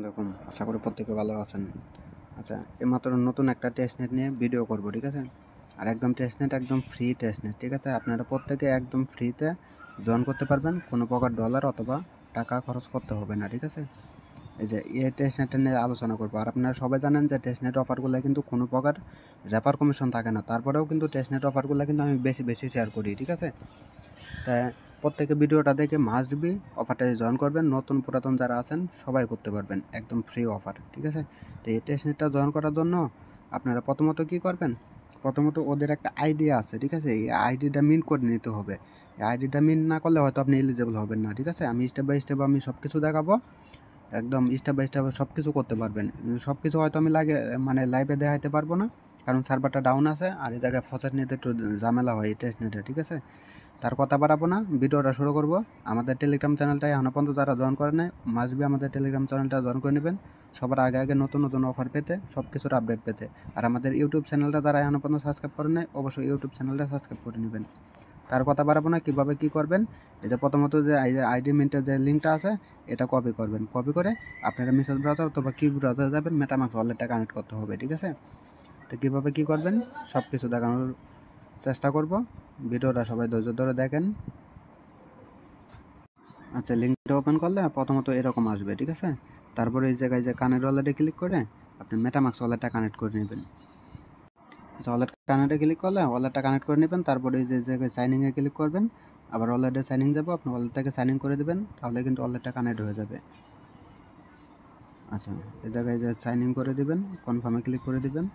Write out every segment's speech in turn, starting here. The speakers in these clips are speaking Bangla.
দেখুন, আশা করি প্রত্যেকে ভালো আছেন। আচ্ছা, এইমাত্র নতুন একটা টেস্টনেট নিয়ে ভিডিও করব, ঠিক আছে? আর একদম টেস্টনেট একদম ফ্রি টেস্টনেট, ঠিক আছে? আপনারা প্রত্যেকে একদম ফ্রিতে জয়েন করতে পারবেন, কোনো প্রকার ডলার অথবা টাকা খরচ করতে হবে না, ঠিক আছে? এই যে এই টেস্টনেটটা নিয়ে আলোচনা করবো। আর আপনারা সবাই জানেন যে টেস্টনেট অফারগুলো কিন্তু কোনো প্রকার রেফার কমিশন থাকে না, তারপরেও কিন্তু টেস্টনেট অফারগুলো কিন্তু আমি বেশি বেশি শেয়ার করি, ঠিক আছে? তাই প্রত্যেকে ভিডিওটা দেখে মাস্ট বি অফারটায় জয়েন করবেন। নতুন পুরাতন যারা আছেন সবাই করতে পারবেন, একদম ফ্রি অফার, ঠিক আছে? তো এই টেস্টনেটটা জয়েন করার জন্য আপনারা প্রথমত কী করবেন, প্রথমত ওদের একটা আইডি আছে, ঠিক আছে? এই আইডিটা মিন করে নিতে হবে। এই আইডিটা মিন না করলে হয়তো আপনি এলিজেবল হবেন না, ঠিক আছে? আমি স্টেপ বাই স্টেপ আমি সব কিছু দেখাবো, একদম স্টেপ বাই স্টেপ সব কিছু করতে পারবেন। সব কিছু হয়তো আমি লাইভে দেখাইতে পারবো না, কারণ সার্ভারটা ডাউন আছে আর এই জায়গায় ফসার নিতে একটু ঝামেলা হয় এই টেস্টনেটে, ঠিক আছে? তার কথা বাড়াবো না, ভিডিওটা শুরু করব। আমাদের টেলিগ্রাম চ্যানেলটা এখনও পর্যন্ত যারা জয়েন করে নেয় মাস্ট বি আমাদের টেলিগ্রাম চ্যানেলটা জয়েন করে নেবেন, সবার আগে আগে নতুন নতুন অফার পেতে, সব কিছুর আপডেট পেতে। আর আমাদের ইউটিউব চ্যানেলটা যারা এখনও পর্যন্ত সাবস্ক্রাইব করে নেয় অবশ্যই ইউটিউব চ্যানেলটা সাবস্ক্রাইব করে নেবেন। তার কথা বাড়াবো না, কীভাবে কী করবেন। এই যে প্রথমত যে আইডি মিন্টের যে লিঙ্কটা আছে এটা কপি করবেন, কপি করে আপনারা মেসেজ ব্রাউজার অথবা কি ব্রাউজার যাবেন, মেটামাক্স ওয়ালেটটা কানেক্ট করতে হবে, ঠিক আছে? তো কীভাবে কী করবেন সব কিছু দেখানোর চেষ্টা করব, ভিডিওটা সবাই ধৈর্য ধরে দেখেন। আচ্ছা, লিঙ্কটা ওপেন করলে প্রথমত এরকম আসবে, ঠিক আছে? তারপরে এই জায়গায় যে কানেক্ট ওয়ালেটে ক্লিক করে আপনি মেটামাক্স ওয়ালেটটা কানেক্ট করে নেবেন। আচ্ছা, ওয়ালেট কানেক্টে ক্লিক করলে ওয়ালেটটা কানেক্ট করে নেবেন। তারপরে এই যে জায়গায় সাইনিংয়ে ক্লিক করবেন, আবার ওয়ালেটে সাইনিং যাবো, আপনি ওয়ালেটটাকে সাইন ইন করে দেবেন, তাহলে কিন্তু ওয়ালেটটা কানেক্ট হয়ে যাবে। আচ্ছা, এই জায়গায় যে সাইন ইন করে দিবেন, কনফার্মে ক্লিক করে দিবেন,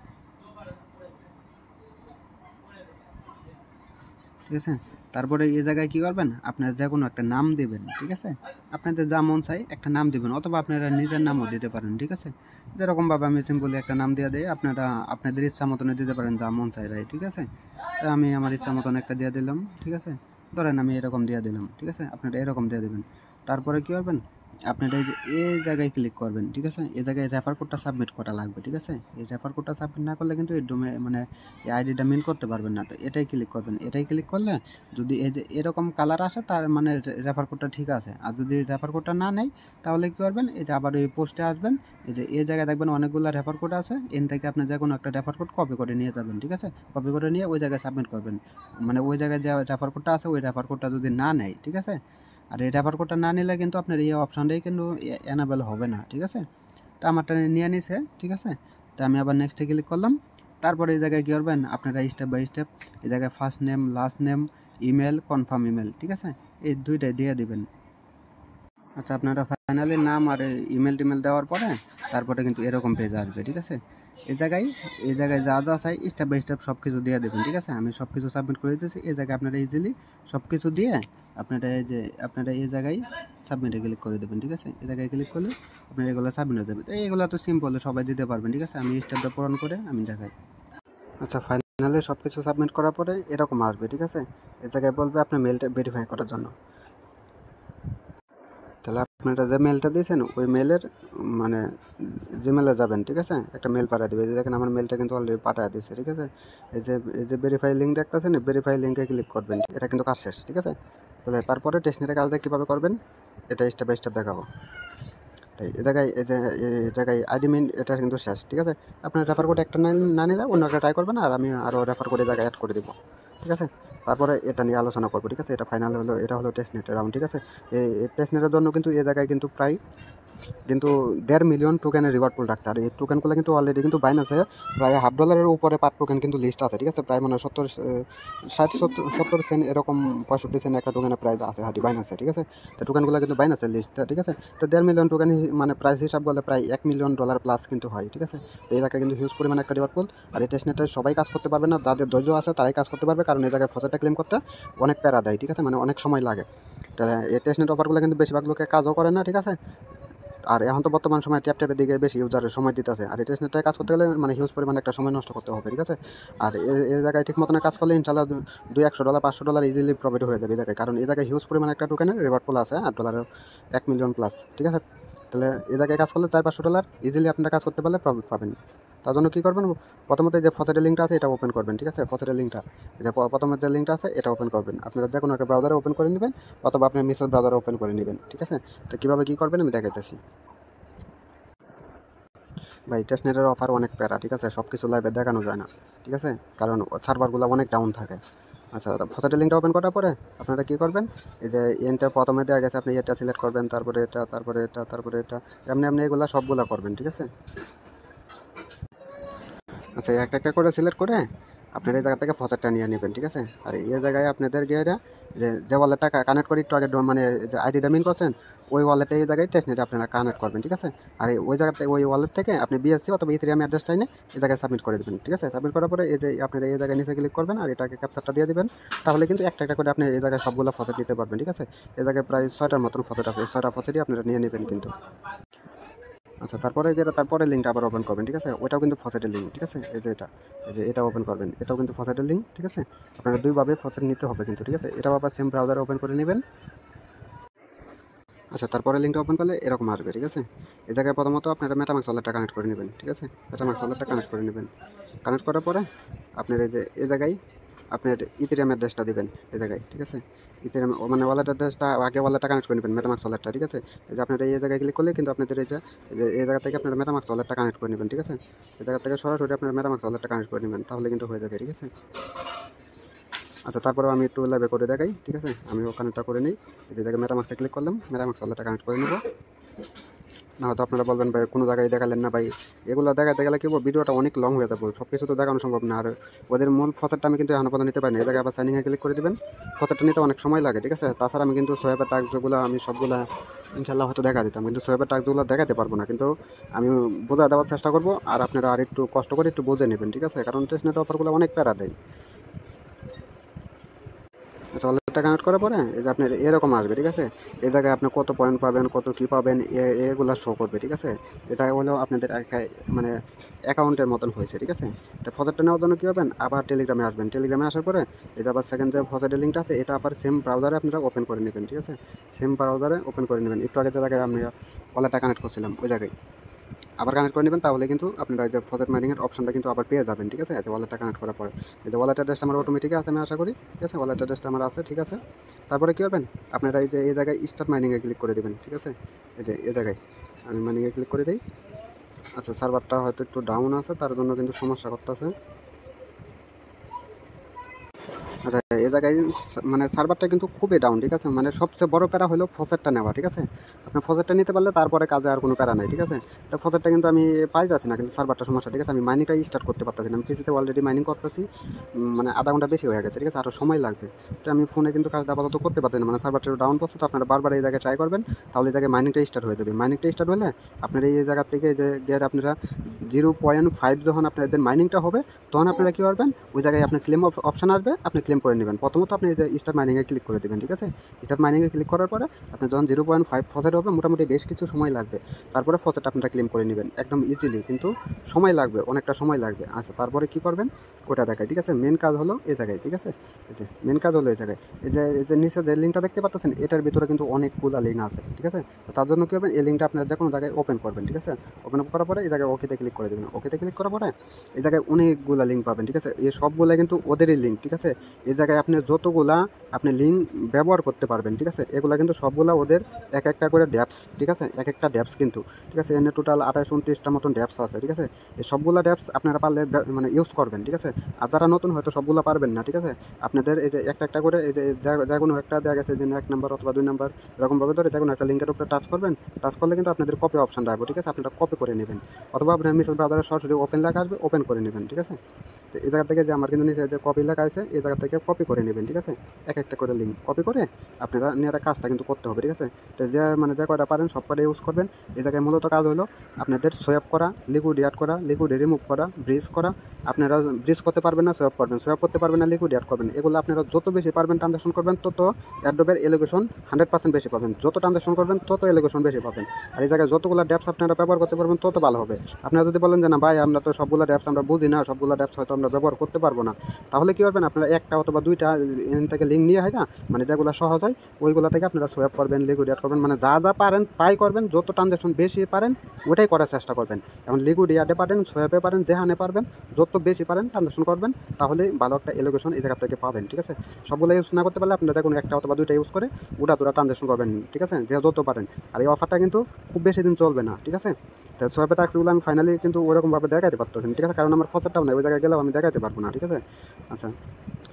ঠিক আছে? তারপরে এই জায়গায় কী করবেন, আপনার যে কোনো একটা নাম দেবেন, ঠিক আছে? আপনাদের যা মন চাই একটা নাম দেবেন, অথবা আপনারা নিজের নামও দিতে পারেন, ঠিক আছে? যেরকমভাবে আমি সিম্পলি একটা নাম দিয়ে দিই, আপনারা আপনাদের ইচ্ছা মতনই দিতে পারেন, যা মন চাই রাই, ঠিক আছে? তো আমি আমার ইচ্ছা মতন একটা দিয়ে দিলাম, ঠিক আছে? ধরেন আমি এরকম দিয়ে দিলাম, ঠিক আছে? আপনারা এরকম দিয়ে দেবেন। তারপরে কী করবেন, আপনারা এই জায়গায় ক্লিক করবেন, ঠিক আছে? এই জায়গায় রেফার কোডটা সাবমিট করা লাগবে, ঠিক আছে? এই রেফার কোডটা সাবমিট না করলে কিন্তু এই মানে এই আইডিটা মিন করতে পারবেন না। তো এটাই ক্লিক করবেন। এটাই ক্লিক করলে যদি এই যে এরকম কালার আসে, তার মানে রেফার কোডটা ঠিক আছে। আর যদি রেফার কোডটা না নেয় তাহলে কী করবেন, এই যে আবার এই পোস্টে আসবেন, এই যে এই জায়গায় দেখবেন অনেকগুলো রেফার কোড আছে, এন থেকে আপনি যে কোনো একটা রেফার কোড কপি করে নিয়ে যাবেন, ঠিক আছে? কপি করে নিয়ে ওই জায়গায় সাবমিট করবেন। মানে ওই জায়গায় যে রেফার কোডটা আছে ওই রেফার কোডটা যদি না নেয়, ঠিক আছে? আর এই রেফার কোডটা না নিলে কিন্তু আপনার এই অপশানটাই কিন্তু এনাবেল হবে না, ঠিক আছে? তো আমারটা নিয়ে নিছে, ঠিক আছে? তো আমি আবার নেক্সটে ক্লিক করলাম। তারপরে এই জায়গায় কী করবেন, আপনারা স্টেপ বাই স্টেপ এই জায়গায় first name, last name, email, confirm email, ঠিক আছে? এই দুইটাই দিয়ে দিবেন। আচ্ছা, আপনারা ফাইনালি নাম আর ইমেল টিমেল দেওয়ার পরে তারপরে কিন্তু এরকম পেজ আসবে, ঠিক আছে? এই জায়গায় যা যা চাই স্টেপ বাই স্টেপ সব কিছু দিয়ে দেবেন, ঠিক আছে? আমি সব কিছু সাবমিট করে দিতেছি। এই জায়গায় আপনারা ইজিলি সব কিছু দিয়ে আপনারা এই জায়গায় সাবমিটে ক্লিক করে দেবেন, ঠিক আছে? এই জায়গায় ক্লিক করলে আপনার এগুলো সাবমিট হয়ে যাবে। তো এইগুলো তো সিম্পল, সবাই দিতে পারবেন, ঠিক আছে? আমি স্টেপটা পূরণ করে আমি দেখাই। আচ্ছা, ফাইনালি সব কিছু সাবমিট করার পরে এরকম আসবে, ঠিক আছে? এই জায়গায় বলবে আপনার মেলটা ভেরিফাই করার জন্য। তাহলে আপনারা যে মেলটা দিয়েছেন ওই মেলের মানে জিমেলে যাবেন, ঠিক আছে? একটা মেল পাঠিয়ে দেবে। এই যে দেখেন আমার মেলটা কিন্তু অলরেডি পাঠিয়ে দিয়েছে, ঠিক আছে? এই যে ভেরিফাই লিঙ্ক দেখতেছেন, ভেরিফাই লিঙ্কে ক্লিক করবেন। এটা কিন্তু কাজ শেষ, ঠিক আছে? তাহলে তারপরে টেস্টনেটের কাজটা কীভাবে করবেন এটা স্টেপ বাই স্টেপ দেখাবো। এই জায়গায় আইডি মিন এটা কিন্তু শেষ, ঠিক আছে? আপনার রেফার কোড একটা না নিলে অন্য একটা ট্রাই করবেন, আর আমি আরও রেফার কোড জায়গায় অ্যাড করে দেবো, ঠিক আছে? তারপরে এটা নিয়ে আলোচনা করবো, ঠিক আছে? এটা ফাইনাল হলো, এটা হলো টেস্টনেটের রাউন্ড, ঠিক আছে? এই টেস্টনেটের জন্য কিন্তু এই জায়গায় কিন্তু প্রায় 1.5 মিলিয়ন টোকেনের রিওয়ার্ড পুল রাখছে। আর এই টোকেনগুলো কিন্তু অলরেডি কিন্তু বাইনান্সে প্রায় $1/2 উপরে পার টোকেন কিন্তু লিস্ট আছে, ঠিক আছে? প্রায় মানে 70 সেন্ট এরকম 65 সেন্ট একটা টোকেনের প্রাইস আছে হাঁটি বাইনান্সে, ঠিক আছে? তো টোকেনগুলো কিন্তু বাইনান্সের লিস্ট, ঠিক আছে? তো 1.5 মিলিয়ন টোকেন মানে প্রাইস হিসাব করলে প্রায় $1 মিলিয়ন প্লাস কিন্তু হয়, ঠিক আছে? তো এই জায়গায় কিন্তু হিউজ পরিমাণে একটা রিওয়ার্ড পুল। আর এই টেস্টনেটে সবাই কাজ করতে পারবে না, যাদের ধৈর্য আছে তারাই কাজ করতে পারবে, কারণ এই জায়গায় ফসলটা ক্লেম করতে অনেক প্যারা দেয়, ঠিক আছে? মানে অনেক সময় লাগে। তাহলে এই টেস্টনেট অফারগুলো কিন্তু বেশিরভাগ লোকে কাজও করে না, ঠিক আছে? আর এখন তো বর্তমান সময় ট্যাপের দিকে বেশি ইউজারের সময় দিতেছে। আর এই টেস্টনেটে কাজ করতে গেলে মানে হিউজ পরিমাণে একটা সময় নষ্ট করতে হবে, ঠিক আছে? আর এই জায়গায় ঠিক মতন কাজ করলে ইনশাল্লাহ $200 $500 ইজিলি প্রফিট হয়ে যাবে এই জায়গায়, কারণ এই জায়গায় হিউজ পরিমাণে একটা টোকেনের রিওয়ার্ড পুল আছে, আর ডলারের $1 মিলিয়ন প্লাস, ঠিক আছে? তাহলে এই জায়গায় কাজ করলে $400-500 ইজিলি আপনারা কাজ করতে পারলে প্রফিট পাবেন। তার জন্য কী করবেন, প্রথমত যে ফসেটের লিঙ্কটা আছে এটা ওপেন করবেন, ঠিক আছে? ফসেটের লিঙ্কটা যে প্রথমের যে লিঙ্কটা আছে এটা ওপেন করবেন। আপনারা যে কোনো একটা ব্রাউজারে ওপেন করে নেবেন, অথবা আপনার মেসেজ ব্রাউজারে ওপেন করে নেবেন, ঠিক আছে? তো কীভাবে কী করবেন আমি দেখাইতেছি। ভাই টেস্টনেটের অফার অনেক প্যারা, ঠিক আছে, সব কিছু লাইভে দেখানো যায় না, ঠিক আছে, কারণ সার্ভারগুলো অনেক ডাউন থাকে। আচ্ছা, ফসেটের লিঙ্কটা ওপেন করার পরে আপনারা কী করবেন, এই যে এনটা প্রথমে দেওয়া গেছে, আপনি এটা সিলেক্ট করবেন, তারপরে এটা, তারপরে এটা, তারপরে এটা, এমনি এমনি এগুলো সবগুলো করবেন, ঠিক আছে। আচ্ছা, একটা একটা করে সিলেক্ট করে আপনার এই জায়গা থেকে ফসেটটা নিয়ে নেবেন, ঠিক আছে। আর এই জায়গায় আপনাদের গিয়ে যে ওয়ালেটটা কানেক্ট করে একটু আগে মানে যে আইডিটা মিন করছেন, ওই ওয়ালেটে এই জায়গায় টেস্টনেটে আপনারা কানেক্ট করবেন, ঠিক আছে। আর ওই জায়গাতে ওই ওয়ালেট থেকে আপনি বিএসসি অথবা ইথেরিয়াম অ্যাড্রেসটা এনে এই জায়গায় সাবমিট করে দেবেন, ঠিক আছে। সাবমিট করার পরে এই যে আপনারা এই জায়গায় নিচে ক্লিক করবেন আর এটাকে ক্যাপচারটা দিয়ে দেবেন, তাহলে কিন্তু একটা একটা করে আপনি এই জায়গায় সবগুলো ফসেট নিতে পারবেন, ঠিক আছে। এই জায়গায় প্রায় 6টার মতন ফসেট আছে, এই 6টা ফসেটই আপনারা নিয়ে নেবেন কিন্তু। আচ্ছা, তারপরে লিঙ্কটা আবার ওপেন করবেন, ঠিক আছে। ওইটাও কিন্তু ফসেটের লিঙ্ক, ঠিক আছে। এই যে এটা ওপেন করবেন, এটাও কিন্তু ফসেটের লিঙ্ক, ঠিক আছে। আপনারা দুইভাবে ফসেট নিতে হবে কিন্তু, ঠিক আছে। এটাও আবার সেম ব্রাউজারে ওপেন করে নেবেন। আচ্ছা, তারপরে লিঙ্কটা ওপেন করলে এরকম আসবে, ঠিক আছে। এই জায়গায় প্রথমত আপনারা মেটামাক্স ওয়ালেটটা কানেক্ট করে নেবেন, ঠিক আছে। মেটামাক্স ওয়ালেটটা কানেক্ট করে নেবেন। কানেক্ট করার পরে আপনার এই জায়গায় আপনার ইথেরিয়াম অ্যাড্রেসটা দিবেন এই জায়গায়, ঠিক আছে। ইথেরিয়াম মানে ওয়ালেট অ্যাড্রেসটা আগে ওয়ালেটটা কানেক্ট করে নেবেন, মেটামাক্স ওয়ালেটটা, ঠিক আছে। এই যে আপনারা এই জায়গায় ক্লিক করলে কিন্তু আপনাদের এই জায়গা থেকে আপনারা মেটামাক্স ওয়ালেটটা কানেক্ট করে নেবেন, ঠিক আছে। এই জায়গা থেকে সরাসরি আপনারা মেটামাক্স ওয়ালেটটা কানেক্ট করে নেবেন, তাহলে কিন্তু হয়ে যাবে, ঠিক আছে। আচ্ছা, তারপরেও আমি একটু লাইভে করে দেখাই, ঠিক আছে। আমি কানেক্টটা করে নিই। এই জায়গায় মেটামাক্সে ক্লিক করলাম, মেটামাক্স ওয়ালেটটা কানেক্ট করে নেব। না হয়তো আপনারা বলবেন ভাই কোনো জায়গায় দেখালেন না ভাই, এগুলো দেখাতে গেলে কি ভিডিওটা অনেক লং হয়ে যাবে, সব কিছু তো দেখানো সম্ভব না। আর ওদের মূল ফসেটটা আমি কিন্তু এখনো পর্যন্ত নিতে পারিনি। এই জায়গায় আবার সাইনিংয়ে ক্লিক করে দেবেন, ফসেটটা নিতে অনেক সময় লাগে, ঠিক আছে। তাছাড়া আমি কিন্তু সোয়েবের টাস্কগুলো আমি সবগুলা ইনশাল্লাহ হয়তো দেখা দিতাম, কিন্তু সোয়েবের টাস্কগুলো দেখাতে পারবো না, কিন্তু আমি বোঝা দেওয়ার চেষ্টা করবো। আর আপনারা আর একটু কষ্ট করে একটু বুঝে নেবেন, ঠিক আছে, কারণ টেস্টনেট অফারগুলো অনেক প্যারা দেয়। ওয়ালেটটা কানেক্ট করার পরে এই যে আপনার এরকম আসবে, ঠিক আছে। এই জায়গায় আপনি কত পয়েন্ট পাবেন, কত কী পাবেন, এগুলো শো করবে, ঠিক আছে। এটা হলো আপনাদের মানে অ্যাকাউন্টের মতন হয়েছে, ঠিক আছে। তো ফসেটটা নেওয়ার জন্য কী হবেন, আবার টেলিগ্রামে আসবেন। টেলিগ্রামে আসার পরে এই যে আবার সেকেন্ড যে ফসেটের লিঙ্কটা আছে, এটা আবার সেম ব্রাউজারে আপনারা ওপেন করে নেবেন, ঠিক আছে। সেম ব্রাউজারে ওপেন করে নেবেন, একটু আগে যে জায়গায় আমি ওয়ালেটটা কানেক্ট করছিলাম ওই জায়গায় আবার কানেক্ট করে নেবেন, তাহলে কিন্তু আপনারা এই যে ফসেট মাইনিংয়ের অপশনটা কিন্তু আবার পেয়ে যাবেন, ঠিক আছে। এই যে ওয়ালেটটা কানেক্ট করার পরে এই যে ওয়ালেট অ্যাড্রেসটা আমার অটোমেটিক আছে, আমি আশা করি, ঠিক আছে। ওয়ালেট অ্যাড্রেসটা আমার আছে, ঠিক আছে। তারপরে কী করবেন, আপনারা এই জায়গায় স্টার্ট মাইনিংয়ে ক্লিক করে দেবেন, ঠিক আছে। এই জায়গায় আমি মাইনিংয়ে ক্লিক করে দিই। আচ্ছা, সার্ভারটা হয়তো একটু ডাউন আছে, তার জন্য কিন্তু সমস্যা করতেছে। আচ্ছা, এই জায়গায় মানে সার্ভারটা কিন্তু খুবই ডাউন, ঠিক আছে। মানে সবচেয়ে বড় প্যারা হলো ফসেটটা নেওয়া, ঠিক আছে। আপনি ফসেটটা নিতে পারলে তারপরে কাজে আর কোনো প্যারা নাই, ঠিক আছে। তো ফসেটটা কিন্তু আমি পাইতেছি না, কিন্তু সার্ভারটা সমস্যা, ঠিক আছে। আমি মাইনিংটা স্টার্ট করতে পারতেছি না, আমি পিসিতে অলরেডি মাইনিং করতেছি, মানে আধা ঘন্টা বেশি হয়ে গেছে, ঠিক আছে, আরও সময় লাগবে। তো আমি ফোনে কিন্তু কাজটা আপাতত করতে পারছি না, মানে সার্ভারটা ডাউন করছে। তো আপনারা বারবার এই জায়গায় ট্রাই করবেন, তাহলে এই জায়গায় মাইনিংটা স্টার্ট হয়ে যাবে। মাইনিংটা স্টার্ট হলে আপনার এই জায়গা থেকে যে গিয়ে আপনারা 0.5 যখন আপনাদের মাইনিংটা হবে, তখন আপনারা কী করবেন, ওই জায়গায় আপনার ক্লেম অপশান আসবে, আপনি ক্লেম করে নেবেন। প্রথমত আপনি এই যে স্টার্ট মাইনিংয়ে ক্লিক করে দেবেন, ঠিক আছে। স্টার্ট মাইনিংয়ে ক্লিক করার পরে আপনি যখন 0.5 ফসেট হবে, মোটামুটি বেশ কিছু সময় লাগবে, তারপরে ফসেট আপনারা ক্লেম করে নেবেন একদম ইজিলি, কিন্তু সময় লাগবে, অনেকটা সময় লাগবে। আচ্ছা, তারপরে কী করবেন ওটা দেখায়, ঠিক আছে। মেন কাজ হলো এই জায়গায়, ঠিক আছে। এই যে মেন কাজ হলো এই জায়গায়, এই যে নিচে যে লিঙ্কটা দেখতে পাচ্ছেন, এটার ভিতরে কিন্তু অনেকগুলো লিঙ্ক আছে, ঠিক আছে। তো তার জন্য কী করবেন, এই লিঙ্কটা আপনারা যে কোনো জায়গায় ওপেন করবেন, ঠিক আছে। ওপেন করার পরে এই জায়গায় ওকেতে ক্লিক করে দেবেন। ওকেতে ক্লিক করার পরে এই জায়গায় অনেকগুলো লিঙ্ক পাবেন, ঠিক আছে। এই সবগুলো কিন্তু ওদেরই লিঙ্ক, ঠিক আছে। এই জায়গায় আপনি যতগুলা আপনি লিঙ্ক ব্যবহার করতে পারবেন, ঠিক আছে, এগুলো কিন্তু সবগুলা ওদের এক একটা করে ড্যাপস, ঠিক আছে, এক একটা ড্যাপস কিন্তু, ঠিক আছে। এনে টোটাল 28-29টা মতন ড্যাপস আছে, ঠিক আছে। এই সবগুলা ড্যাপস আপনারা পারলে মানে ইউজ করবেন, ঠিক আছে। আর যারা নতুন হয়তো সবগুলো পারবেন না, ঠিক আছে, আপনাদের এই যে একটা একটা করে এই যে যে কোনো একটা দেওয়া গেছে যে 1 নাম্বার অথবা 2 নাম্বার এরকমভাবে ধরে যে কোনো একটা লিঙ্কের উপরে টাচ করবেন, টাচ করলে কিন্তু আপনাদের কপি অপশানটা আসবে, ঠিক আছে। আপনারা কপি করে নেবেন, অথবা আপনার মেসেজ ব্রাউজারে সরাসরি ওপেন লেখা আসবে, ওপেন করে নেবেন, ঠিক আছে। তো এই জায়গা থেকে যে আমার কিন্তু নিচে যে কপি লেখা আছে, এই জায়গা থেকে কপি করে নেবেন, ঠিক আছে। এক একটা করে লিঙ্ক কপি করে আপনারা নিয়ে কাজটা কিন্তু করতে হবে, ঠিক আছে। তো যে কয়টা পারেন সব কয়টা ইউজ করবেন। এই জায়গায় মূলত কাজ হলো আপনাদের সোয়াপ করা, লিকুইড অ্যাড করা, লিকুইড রিমুভ করা, ব্রিজ করা। আপনারা ব্রিজ করতে পারবেন না, সোয়াপ করবেন, সোয়াপ করতে পারবেন না, লিকুইড অ্যাড করবেন। এগুলো আপনারা যত বেশি পারবেন ট্রানজাকশন করবেন, তত অ্যাডোবের এলিগেশন 100% বেশি পাবেন। যত ট্রানজাকশন করবেন তত এলিগেশন বেশি পাবেন। আর এই জায়গায় যতগুলো ড্যাপস আপনারা ব্যবহার করতে পারবেন তত ভালো হবে। আপনারা যদি বলেন যে না ভাই আমরা তো সবগুলো ড্যাপস আমরা বুঝি না, সবগুলো ড্যাপস হয়তো আমরা ব্যবহার করতে পারবো না, তাহলে কী করবেন, আপনারা একটা অথবা 2টা এখান থেকে লিঙ্ক নিয়ে হয় না, মানে যেগুলো সহজ হয় ওইগুলো থেকে আপনারা সোয়াইপ করবেন, লিকুইড অ্যাড করবেন, মানে যা যা পারেন তাই করবেন, যত ট্রানজ্যাকশন বেশি পারেন ওটাই করার চেষ্টা করবেন। এখন লিকুইড অ্যাডে পারেন, সোয়াইপে পারেন, যেখানে পারবেন যত বেশি পারেন ট্রানজ্যাকশন করবেন, তাহলে ভালো একটা এলোকেশন এই জায়গা থেকে পাবেন। ঠিক আছে, সবগুলো ইউজ না করতে পারলে আপনারা দেখুন একটা অথবা 2টা ইউজ করে ওটা ট্রানজ্যাকশন করবেন। ঠিক আছে, যে যত পারেন। আর এই অফারটা কিন্তু খুব বেশি দিন চলবে না। ঠিক আছে, তো সোয়াইপে ট্যাক্সগুলো আমি ফাইনালি কিন্তু ওরকমভাবে দেখাতে পারতেছি। ঠিক আছে, কারণ আমার ফসেটটাও নেই, ওই জায়গায় গেলেও আমি দেখাতে পারবো না। ঠিক আছে, আচ্ছা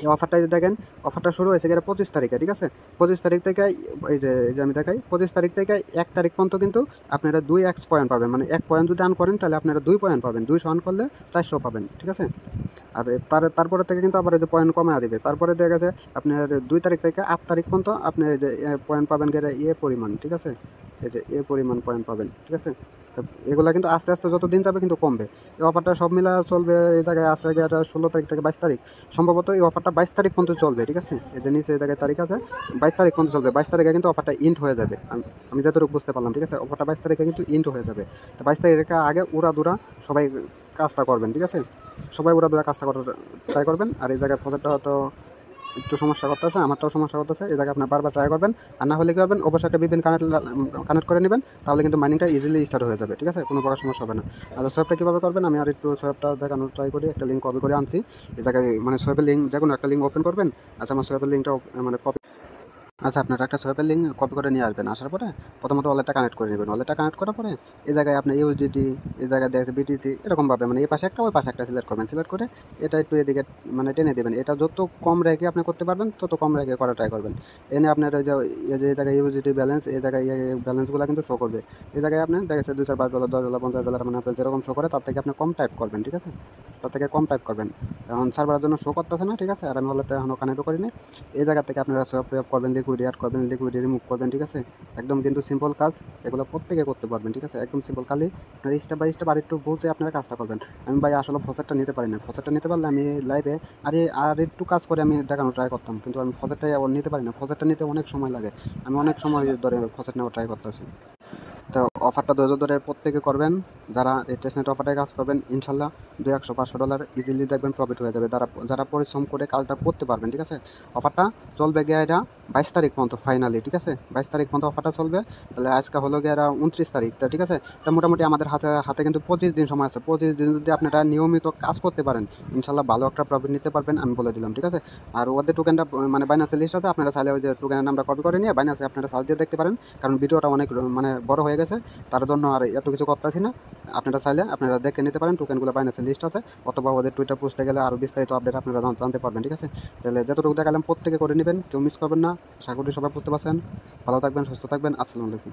এই অফারটা যদি দেখেন, অফারটা শুরু হয়েছে গেলে 25 তারিখে। ঠিক আছে, 25 তারিখ থেকে এই যে আমি দেখাই 25 তারিখ থেকে 1 তারিখ পর্যন্ত কিন্তু আপনারা 2x পয়েন্ট পাবেন, মানে 1 পয়েন্ট যদি আর্ন করেন তাহলে আপনারা 2 পয়েন্ট পাবেন, 200 আর্ন করলে 400 পাবেন। ঠিক আছে, আর তারপরে থেকে কিন্তু আবার এই যে পয়েন্ট কমে দিবে। তারপরে দেখা গেছে আপনার 2 তারিখ থেকে 8 তারিখ পর্যন্ত আপনি এই যে পয়েন্ট পাবেন গেলে পরিমাণ। ঠিক আছে, এই যে পরিমাণ পয়েন্ট পাবেন। ঠিক আছে, তো এগুলো কিন্তু আস্তে আস্তে যত দিন যাবে কিন্তু কমবে। এই অফারটা সব মিলা চলবে এই জায়গায় আছে এটা 16 তারিখ থেকে 22 তারিখ, সম্ভবত এই অফারটা 22 তারিখ পর্যন্ত চলবে। ঠিক আছে, এই যে নিচে এই জায়গায় তারিখ আছে, 22 তারিখ পর্যন্ত চলবে। 22 তারিখে কিন্তু অফারটা ইন্ট হয়ে যাবে, আমি যতটুকু বুঝতে পারলাম। ঠিক আছে, অফারটা 22 তারিখে কিন্তু ইন্ট হয়ে যাবে। তো 22 তারিখের আগে উড়াদুরা সবাই কাজটা করবেন। ঠিক আছে, সবাই উড়াদুরা কাজটা করার ট্রাই করবেন। আর এই জায়গায় ফসলটা হয়তো একটু সমস্যা করতেছে, আমারটাও সমস্যা করতেছে, এই জায়গায় আপনার বারবার ট্রাই করবেন। আর না হলে কী করবেন, অবশ্যই একটা VPN কানেক্ট করে নেবেন, তাহলে কিন্তু মাইনিংটা ইজিলি স্টার্ট হয়ে যাবে। ঠিক আছে, কোনো প্রকার সমস্যা হবে না। আর সোয়াইপটা কীভাবে করবেন আমি আর একটু সোয়াইপটা দেখানোর ট্রাই করি। একটা লিঙ্ক কপি করে আনছি এই জায়গায়, মানে সোয়াইপের লিঙ্ক যে কোনো একটা লিঙ্ক ওপেন করবেন। আচ্ছা, আমার সোয়াইপের লিঙ্কটা মানে কপি, আচ্ছা আপনারা একটা সোয়াইপের লিঙ্ক কপি করে নিয়ে আসবেন। আসার পরে প্রথমত ওয়ালেটটা কানেক্ট করে নেবেন। ওয়ালেটটা কানেক্ট করার পরে এই জায়গায় আপনার ইউএসডিটি, এই জায়গায় দেখছে BTC, এরকমভাবে মানে এই পাশে একটা ওই পাশে একটা সিলেক্ট করবেন। সিলেক্ট করে এটা একটু এদিকে মানে টেনে দেবেন। এটা যত কম রেখে আপনি করতে পারবেন তত কম রেখে করা ট্রাই করবেন। এনে আপনার ওই যে এই জায়গায় ইউএসডিটি ব্যালেন্স, এই জায়গায় ব্যালেন্সগুলো কিন্তু শো করবে। এই জায়গায় আপনি দেখেছে $2, $5, $10, $50, মানে আপনার যেরকম শো করে তার থেকে আপনি কম টাইপ করবেন। ঠিক আছে, তার থেকে কম টাইপ করবেন। এখন সার্ভারের জন্য শো করতেছে না। ঠিক আছে, আর আমি ওয়ালেটটা এখনও কানেক্টও করিনি। এই জায়গা থেকে আপনারা সোয়াইপ করবেন, লিকুইড অ্যাড করবেন, লিকুইড রিমুভ করবেন। ঠিক আছে, একদম কিন্তু সিম্পল কাজ, এগুলো প্রত্যেকে করতে পারবেন। ঠিক আছে, একদম সিম্পল, খালি আপনার স্টেপ বাই স্টেপ আর একটু বুঝে আপনারা কাজটা করবেন। আমি ভাই আসলে ফসেটটা নিতে পারি না, ফসেটটা নিতে পারলে আমি লাইভে আর একটু কাজ করে আমি দেখানো ট্রাই করতাম, কিন্তু আমি ফসেটটাই নিতে পারি না। ফসেটটা নিতে অনেক সময় লাগে, আমি অনেক সময় ধরে ফসেট নেওয়ার ট্রাই করতেছি। তো অফারটা ধৈর্য ধরে প্রত্যেকে করবেন, যারা এই টেস্টনেট অফারটায় কাজ করবেন ইনশাল্লাহ $200-500 ইজিলি দেখবেন প্রফিট হয়ে যাবে, যারা পরিশ্রম করে কাজটা করতে পারবেন। ঠিক আছে, অফারটা চলবে গিয়ে এটা 22 তারিখ পর্যন্ত ফাইনালি। ঠিক আছে, 22 তারিখ পর্যন্ত অফারটা চলবে। তাহলে আজকে হলো গিয়ে এরা 29 তারিখ। তো ঠিক আছে, তো মোটামুটি আমাদের হাতে কিন্তু 25 দিন সময় আছে। 25 দিন যদি আপনারা নিয়মিত কাজ করতে পারেন ইনশাল্লাহ ভালো একটা প্রফিট নিতে পারবেন, আমি বলে দিলাম। ঠিক আছে, আর ওদের টোকেনটা মানে বাইনান্সের লিস্ট আছে, আপনারা চাইলে ওই যে টোকেনের নামটা কপি করে নিয়ে বাইনান্সে আপনারা সার্চ দিয়ে দেখতে পারেন, কারণ ভিডিওটা অনেক মানে বড় হয়ে গেছে, তার জন্য আর এত কিছু করতেছি না। আপনারা চাইলে আপনারা দেখে নিতে পারেন, টোকেনগুলো বাইনান্সের লিস্ট আছে, অথবা ওদের টুইটার পোস্টে গেলে আরও বিস্তারিত আপডেট আপনারা জানতে পারবেন। ঠিক আছে, তাহলে যতটুকু দেখালাম প্রত্যেকে করে নেবেন, কেউ মিস করবেন না। আশা করি সবাই বুঝতে পারছেন। ভালো থাকবেন, সুস্থ থাকবেন। আসসালামু আলাইকুম।